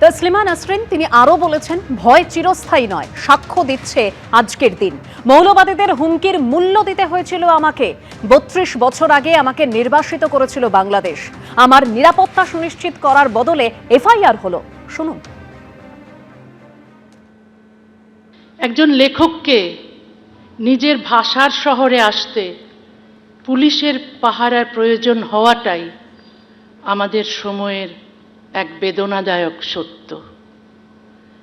তসলিমা নাসরিন তিনি আরো বলেছেন, ভয় চিরস্থায়ী নয়, সাক্ষ্য দিচ্ছে আজকের দিন। মৌলবাদীদের হুমকির মূল্য দিতে হয়েছিল আমাকে। ৩২ বছর আগে আমাকে নির্বাসিত করেছিল বাংলাদেশ। আমার নিরাপত্তা সুনিশ্চিত করার বদলে এফআইআর হলো। শুনুন। একজন লেখককে নিজের ভাষার শহরে আসতে পুলিশের পাহারার প্রয়োজন হওয়াটাই আমাদের সময়ের এক বেদনাদায়ক সত্য।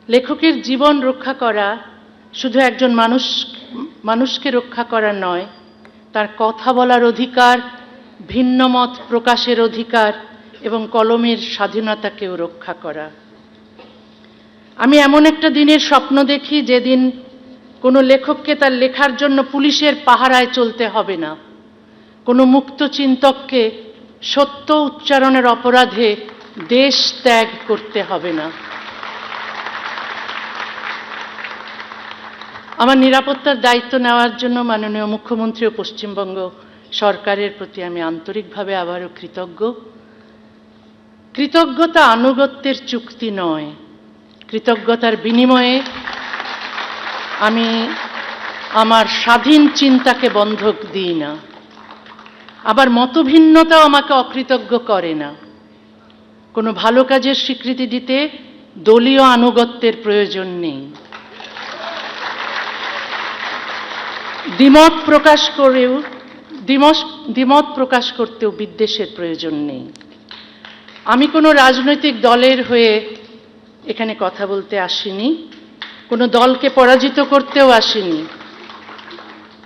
লেখকের জীবন রক্ষা করা শুধু একজন মানুষকে রক্ষা করা নয়, তার কথা বলার অধিকার, ভিন্ন মত প্রকাশের অধিকার এবং কলমের স্বাধীনতাকেও রক্ষা করা। আমি এমন একটা দিনের স্বপ্ন দেখি যেদিন কোনো লেখককে তার লেখার জন্য পুলিশের পাহারায় চলতে হবে না, কোনো মুক্ত চিন্তককে সত্য উচ্চারণের অপরাধে দেশ ত্যাগ করতে হবে না। আমার নিরাপত্তার দায়িত্ব নেওয়ার জন্য মাননীয় মুখ্যমন্ত্রী ও পশ্চিমবঙ্গ সরকারের প্রতি আমি আন্তরিকভাবে আবারও কৃতজ্ঞ। কৃতজ্ঞতা আনুগত্যের চুক্তি নয়, কৃতজ্ঞতার বিনিময়ে আমি আমার স্বাধীন চিন্তাকে বন্ধক দিই না। আবার মতভিন্নতাও আমাকে অকৃতজ্ঞ করে না। কোনো ভালো কাজের স্বীকৃতি দিতে দলীয় আনুগত্যের প্রয়োজন নেই। দ্বিমত প্রকাশ করতেও বিদ্বেষের প্রয়োজন নেই। আমি কোনো রাজনৈতিক দলের হয়ে এখানে কথা বলতে আসিনি, কোনো দলকে পরাজিত করতেও আসিনি।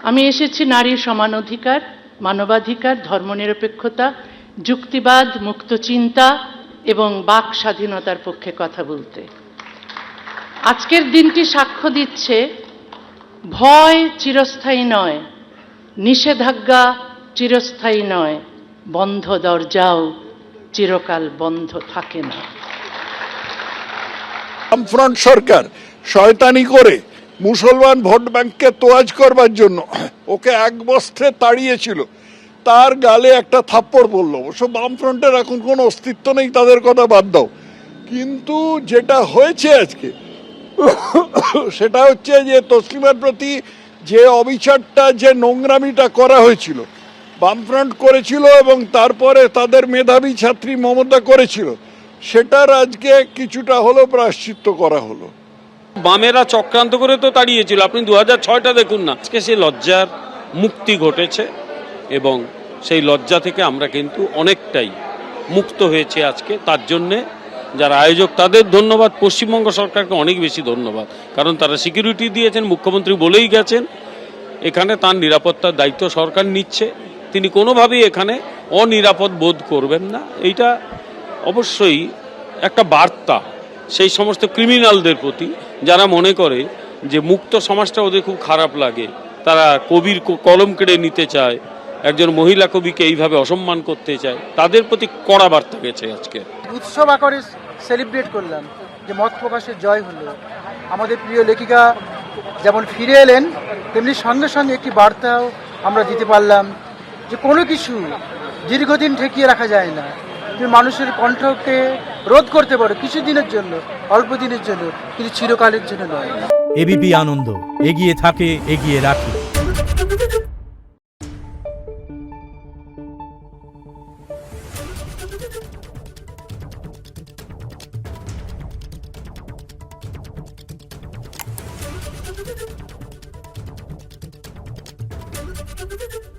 আমি এসেছি নারীর সমান অধিকার, মানবাধিকার, ধর্মনিরপেক্ষতা, যুক্তিবাদ, মুক্ত চিন্তা এবং বাক স্বাধীনতার পক্ষে কথা বলতে। আজকের দিনটি সাক্ষ্য দিচ্ছে, ভয় চিরস্থায়ী নয়, নিষেধাজ্ঞা চিরস্থায়ী নয়, বন্ধ দরজাও চিরকাল বন্ধ থাকে না। বামফ্রন্ট সরকার শয়তানি করে মুসলমান ভোট ব্যাংককে তোয়াজ করবার জন্য ওকে এক বস্ত্রে তাড়িয়েছিল, তার গালে একটা থাপ্পড় পড়লো। অবশ্য বামফ্রন্টের এখন কোনো অস্তিত্ব নেই, তাদের কথা বাদ দাও। কিন্তু যেটা হয়েছে আজকে সেটা হচ্ছে যে তসলিমার প্রতি যে অবিচারটা, যে নোংরামিটা করা হয়েছিল, বামফ্রন্ট করেছিল এবং তারপরে তাদের মেধাবী ছাত্রী মমতা করেছিল, সেটার আজকে কিছুটা হলো প্রায়শ্চিত্ত করা হলো। বামেরা চক্রান্ত করে তো তাড়িয়েছিল, আপনি 2006টা দেখুন না। আজকে সেই লজ্জার মুক্তি ঘটেছে এবং সেই লজ্জা থেকে আমরা কিন্তু অনেকটাই মুক্ত হয়েছে আজকে। তার জন্যে যারা আয়োজক তাদের ধন্যবাদ, পশ্চিমবঙ্গ সরকারকে অনেক বেশি ধন্যবাদ, কারণ তারা সিকিউরিটি দিয়েছেন। মুখ্যমন্ত্রী বলেই গেছেন এখানে তার নিরাপত্তার দায়িত্ব সরকার নিচ্ছে, তিনি কোনোভাবেই এখানে অনিরাপদ বোধ করবেন না। এইটা অবশ্যই একটা বার্তা সেই সমস্ত ক্রিমিনালদের প্রতি যারা মনে করে যে মুক্ত সমাজটা ওদের খুব খারাপ লাগে, তারা কবির কলম কেড়ে নিতে চায়, একজন মহিলা কবিকে এইভাবে অসম্মান করতে চায়, তাদের প্রতি কড়া বার্তা গেছে। আজকে উৎসব আকারে সেলিব্রেট করলাম যে মত প্রকাশের জয় হলো। আমাদের প্রিয় লেখিকা যেমন ফিরে এলেন, তেমনি সঙ্গে সঙ্গে একটি বার্তাও আমরা দিতে পারলাম যে কোনো কিছু দীর্ঘদিন ঠেকিয়ে রাখা যায় না। তুমি মানুষের কণ্ঠকে রোধ করতে পারো কিছুদিনের জন্য, অল্প দিনের জন্য, কিন্তু চিরকালের জন্য নয়। এবিপি আনন্দ এগিয়ে থাকে, এগিয়ে রাখে। Thank you.